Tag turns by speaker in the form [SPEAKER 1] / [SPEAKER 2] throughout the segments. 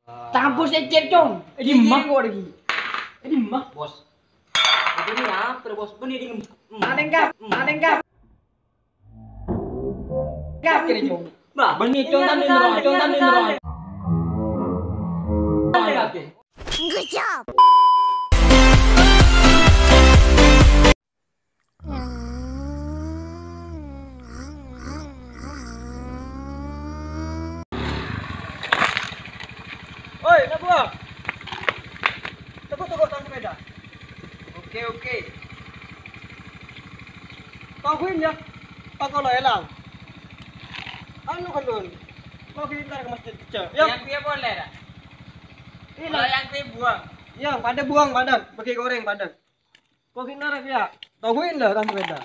[SPEAKER 1] Campur secet dong.
[SPEAKER 2] Di mah
[SPEAKER 1] gua lagi.
[SPEAKER 2] Di mah bos. Ini apa bos? Benih di
[SPEAKER 1] Ada enggak? Ada enggak? Enggak kira jong.
[SPEAKER 2] Bah, benih contan di rumah, contan di rumah.
[SPEAKER 3] Good job.
[SPEAKER 2] Oi, Nabua. Tunggu tang sepeda. Oke. Tungguin ya. Pak kalau elang. Anu kan dun. Mau kita ke masjid kecil. Yang dia boleh dah. Kalau yang dia buang. Yang pada buang padan, pakai goreng padan. Kau kena ya. Tungguin lah tang sepeda.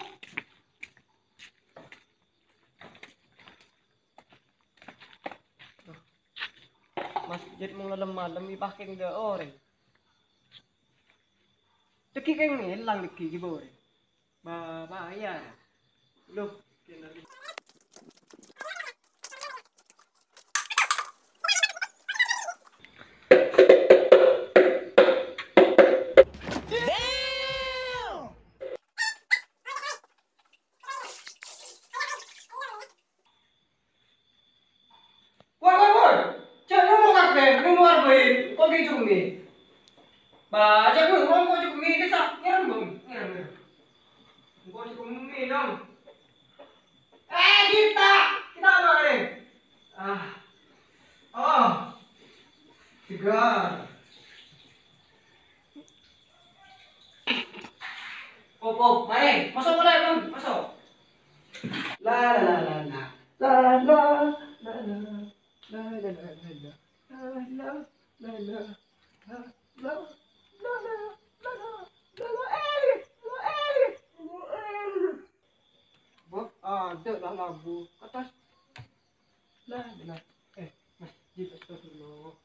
[SPEAKER 2] Masjid mengelam malam dipakai ke orang. Ceki keng ni hilang lagi gitu orang. Bahaya. Loh, Woi. Jangan ngomong apa? Ngomong apa? Kau gitu ni. Baca pun ngomong kau ni desa. Ngiram bang. Kau ni dong. Kita apa ni? Oh, segar. Pop, mari, masuk mulai bang, masuk. La. Ada lah lagu atas. Lah. Masjid astagfirullah.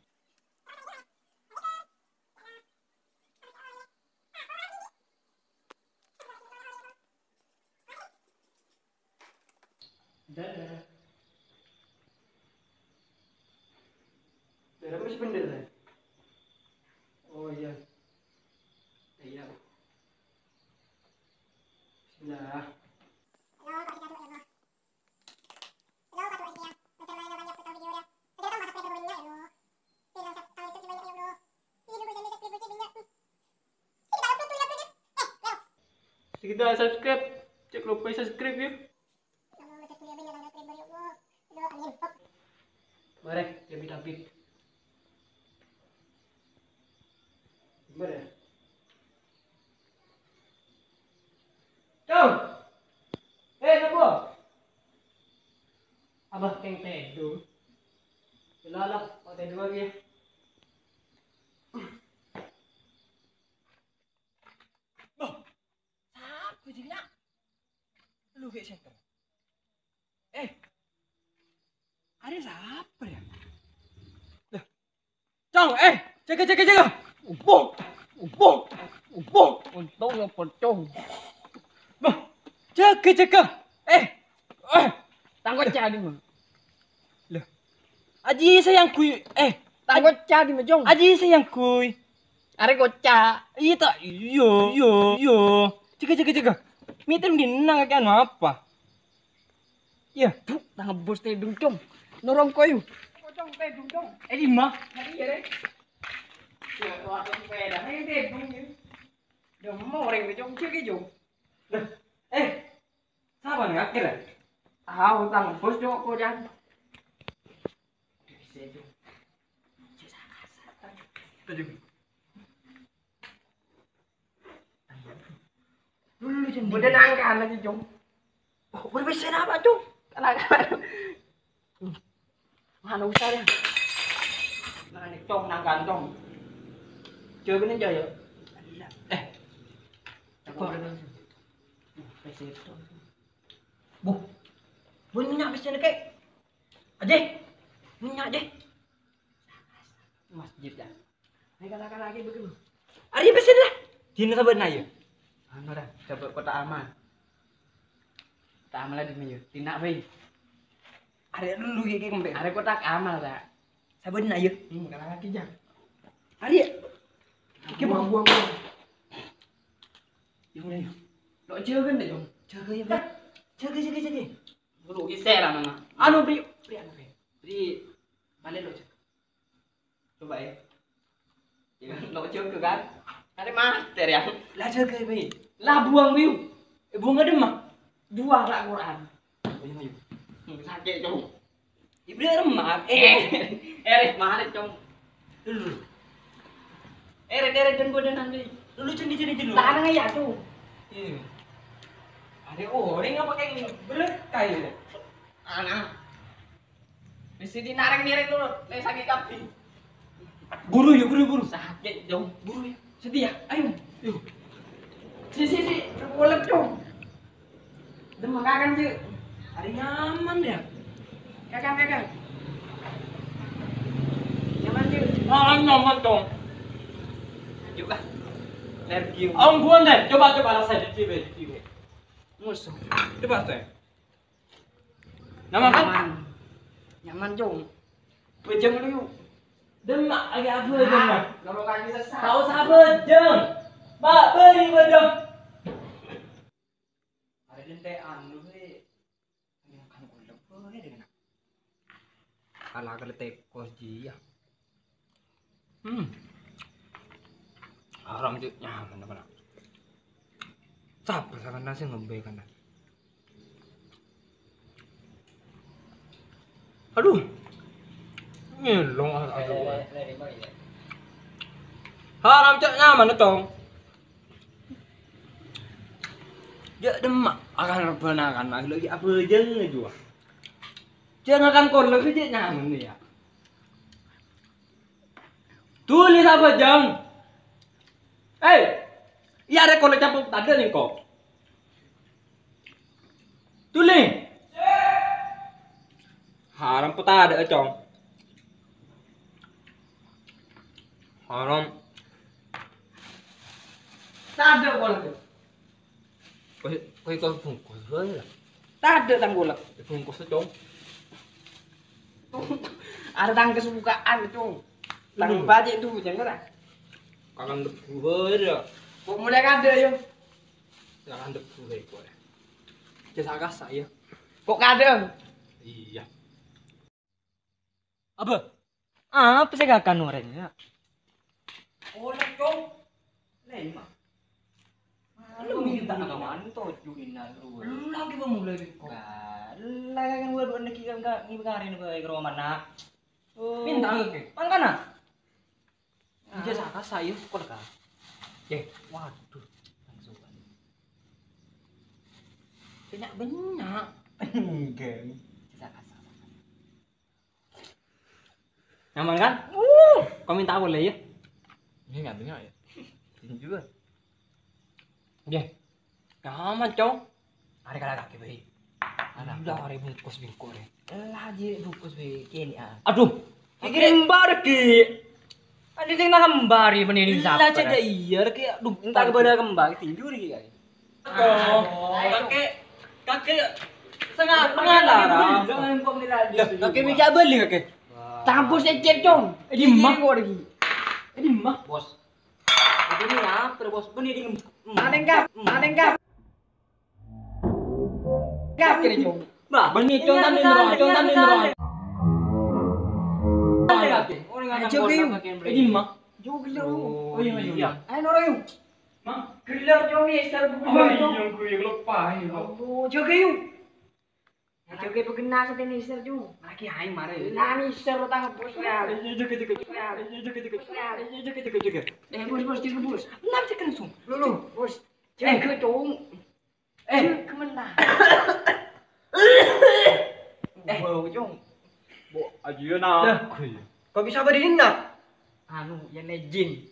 [SPEAKER 2] Dadah. Dadah masih bener lah. Oh iya. Iya. Bismillah. Kita subscribe. Cek lupa subscribe yuk. Mari, David. Gimana? Jom. Nabu. Abah keng tedu. Lalak, kau tedu lagi. Aku jingnak. Lu kayak center. Ada siapa ya? Cong, jaga. Umpung. Untung yang pocong. Bah, jaga.
[SPEAKER 1] Tangkot cadi mah.
[SPEAKER 2] Lah. Aji sayang kui.
[SPEAKER 1] Tangkot cadi mah jong.
[SPEAKER 2] Aji sayang kui.
[SPEAKER 1] Are goca.
[SPEAKER 2] Iya tak? Iya. Jaga. Mitem dinang kan apa? Iya.
[SPEAKER 1] Tuh, tang bos tedung jong. Norong koyu.
[SPEAKER 2] Pocong tedung dong. Di mah.
[SPEAKER 1] Iya deh. Ya, waktu sepeda ini tedung ya. Udah mau orang jong cek jong.
[SPEAKER 2] Lah. Siapa nih akhirnya?
[SPEAKER 1] Tahu tang bos jong kok jangan. Bisa jong.
[SPEAKER 2] Tedung.
[SPEAKER 1] Dulu jong. Udah nangkan lagi jong.
[SPEAKER 2] Oh, berbesen apa jong?
[SPEAKER 1] Kadang-kadang. Mana usah ya?
[SPEAKER 2] Nah, ini cong nang kantong. Coba bener aja ya.
[SPEAKER 1] Kok ada
[SPEAKER 2] PC itu. Bu. Minyak PC ni kek. Aje. Minyak je. Masjid dah. Ni katakan lagi begitu. Ari PC lah. Dina sabar na ya. Anu dah, dapat kota aman. Kota amal di mana? Tina bae. Are dulu iki kembek. Are kotak amal dah. Sabar nak ya.
[SPEAKER 1] Karena lagi jang.
[SPEAKER 2] Hari.
[SPEAKER 1] Buang. Yuk. Lo chơi kan deh, Jong.
[SPEAKER 2] Jaga ya, Bang. Jaga.
[SPEAKER 1] Lu isi lah mana. Anu beri anu beri. Beri balik lo. Coba ya. Ya lo chơi ke kan. Ada master ya.
[SPEAKER 2] Lah jaga, Bang.
[SPEAKER 1] Lah buang view. Buang ada mah. Dua rak Quran.
[SPEAKER 2] Ayo.
[SPEAKER 1] Sakit, Jong.
[SPEAKER 2] Ibu remak.
[SPEAKER 1] Mahal, Jong.
[SPEAKER 2] Dulu.
[SPEAKER 1] Dan gua nanti.
[SPEAKER 2] Lu cendi dulu.
[SPEAKER 1] Tahan aja ya tuh.
[SPEAKER 2] Iya. Ada orang apa kayak gini? Belet kayak.
[SPEAKER 1] Anak. Mesti dinareng-nireng dulu. Lagi sakit kaki.
[SPEAKER 2] Buru.
[SPEAKER 1] Sakit, Jong.
[SPEAKER 2] Buru ya.
[SPEAKER 1] Sedih ya? Ayo. Si. Boleh, Jong. Demang kakan sih.
[SPEAKER 2] Hari nyaman ya.
[SPEAKER 1] Kakan. Nyaman sih.
[SPEAKER 2] Nyaman dong.
[SPEAKER 1] Juga. Alergi.
[SPEAKER 2] Ampun deh. Coba rasain di TV.
[SPEAKER 1] Musuh.
[SPEAKER 2] Coba teh. Nyaman kan?
[SPEAKER 1] Nyaman, Jong.
[SPEAKER 2] Bejeng lu yuk. Demak agak apa demak?
[SPEAKER 1] Kalau kaki sesat.
[SPEAKER 2] Tahu sabar jeng. Mbak beri bedeng.
[SPEAKER 1] Ada dentean lu sih. Yang kan kulek boleh dengan.
[SPEAKER 2] Kalah kos dia. Haram tuh nyaman apa nak? Sabar sangat nasi ngembe kan. Aduh. Nyelong aduh. Haram cak nyaman tong. Ya demak akan rebenakan lagi apa jeng aja. Jangan akan kon lagi cak nyaman nih ya. Tulis apa jeng? Iya ada kolek campur tanda nih kok. Tulis. Haram putar ada cong. Haram.
[SPEAKER 1] Tada kolek.
[SPEAKER 2] Kau bungkus lah.
[SPEAKER 1] Tada tanggulak.
[SPEAKER 2] Bungkus cong.
[SPEAKER 1] Ada tang kesukaan, Jong. Tang bajik tuh jangan.
[SPEAKER 2] Kangen debu ya.
[SPEAKER 1] Kok mulai kada yo?
[SPEAKER 2] Kangen debu kok. Jasa saya.
[SPEAKER 1] Kok kada?
[SPEAKER 2] Iya. Apa sih kakak orangnya?
[SPEAKER 1] Oh, Jong. Lain mah.
[SPEAKER 2] Lu minta kawan tujuin lu. Lu lagi memulai kok. Lah kan gua dua neki kan ngibakarin ke rumah mana. Minta ke. Mana? Jasa saya kok ka. Waduh. Langsung. Banyak. Enggak. Jasa nyaman kan? Kau minta boleh ya? Ini nggak dengar ya? Ini juga. Nyaman cong. Hari kala kaki bayi. Udah hari bungkus deh. Lagi bungkus bayi kini Aduh. Kirim bar ki. Ada yang nak kembar ya benih siapa? Lah ceda iya ki. Aduh. Entah kepada kembar tidur ki kali. Kakek setengah pengalara.
[SPEAKER 1] Jangan kau menilai.
[SPEAKER 2] Kakek mikir beli kakek.
[SPEAKER 1] Campur secet, Jong.
[SPEAKER 2] Di mah
[SPEAKER 1] gua lagi.
[SPEAKER 2] Di mah bos. Ini ya, bos benih di
[SPEAKER 1] Manengkap. Gap kira, Jong.
[SPEAKER 2] Bah, benih contoh ini. Di mah.
[SPEAKER 1] Jong gila.
[SPEAKER 2] Oh iya.
[SPEAKER 1] Ayo noro yuk.
[SPEAKER 2] Mah,
[SPEAKER 1] Gila, Jong ni sekarang buku.
[SPEAKER 2] gue lupa ini.
[SPEAKER 1] Oh, jaga yuk. Jaga pegena sa teniser, Jong.
[SPEAKER 2] Lagi hai mare.
[SPEAKER 1] Nani ser tang bos ya. Bos, jaga bos.
[SPEAKER 2] Nanti kan sung.
[SPEAKER 1] Lulu, bos. Jaga, Jong. Kemana? Jong.
[SPEAKER 2] Bo, aja na. Kau bisa berdiri nak?
[SPEAKER 1] Anu, yang jin.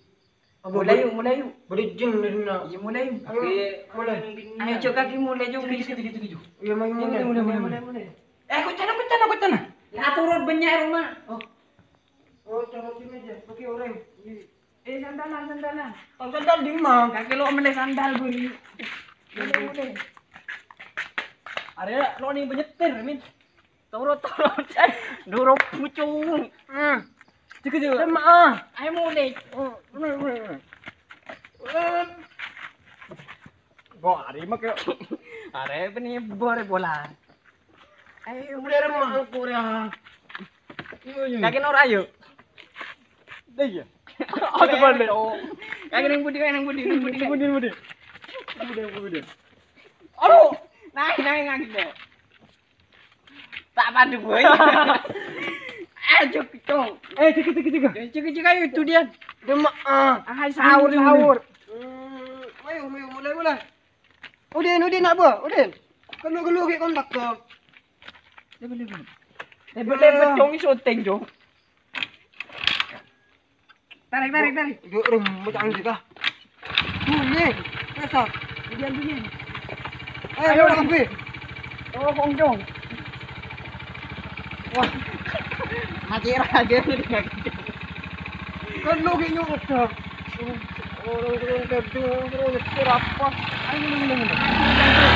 [SPEAKER 2] Mulai yuk.
[SPEAKER 1] Berdiri na. Ya mulai yuk.
[SPEAKER 2] Mulai.
[SPEAKER 1] Ayo coba kaki mulai Jong.
[SPEAKER 2] Gitu.
[SPEAKER 1] Ya mulai.
[SPEAKER 2] Kau cana.
[SPEAKER 1] Ya turun banyak rumah.
[SPEAKER 2] Oh, taruh sini aja. Pakai orang.
[SPEAKER 1] Sandalan.
[SPEAKER 2] Kau sandal di mana?
[SPEAKER 1] Kaki lo meneh sandal beli. Mulai.
[SPEAKER 2] Ada lo nih penyetir, Min.
[SPEAKER 1] Turut. Duro pucung.
[SPEAKER 2] Cek.
[SPEAKER 1] Ayo mulai.
[SPEAKER 2] Kok hari mah kayak
[SPEAKER 1] Are ini bola.
[SPEAKER 2] ayo mulai remah aku ya.
[SPEAKER 1] Kaki nora ayo.
[SPEAKER 2] Dah ya.
[SPEAKER 1] Ada balik. Kaki nang budi. Aduh, naik ngaki deh. Tak padu boy. Ayo cuk. Cuk ayo itu dia.
[SPEAKER 2] Demak
[SPEAKER 1] Ah sahur.
[SPEAKER 2] Ayo mulai. Udin nak apa? Udin. Gelu ke kontak ke.
[SPEAKER 1] Lebet dong syuting dong. Tarik.
[SPEAKER 2] Yo macam ni kah? Ni. Besar.
[SPEAKER 1] Dunia.
[SPEAKER 2] Ayo pergi.
[SPEAKER 1] Oh, kongdong.
[SPEAKER 2] Wah,
[SPEAKER 1] Hajar ni dengan.
[SPEAKER 2] gelu ke nyok. Orang kerja, orang kerja apa? Ayo.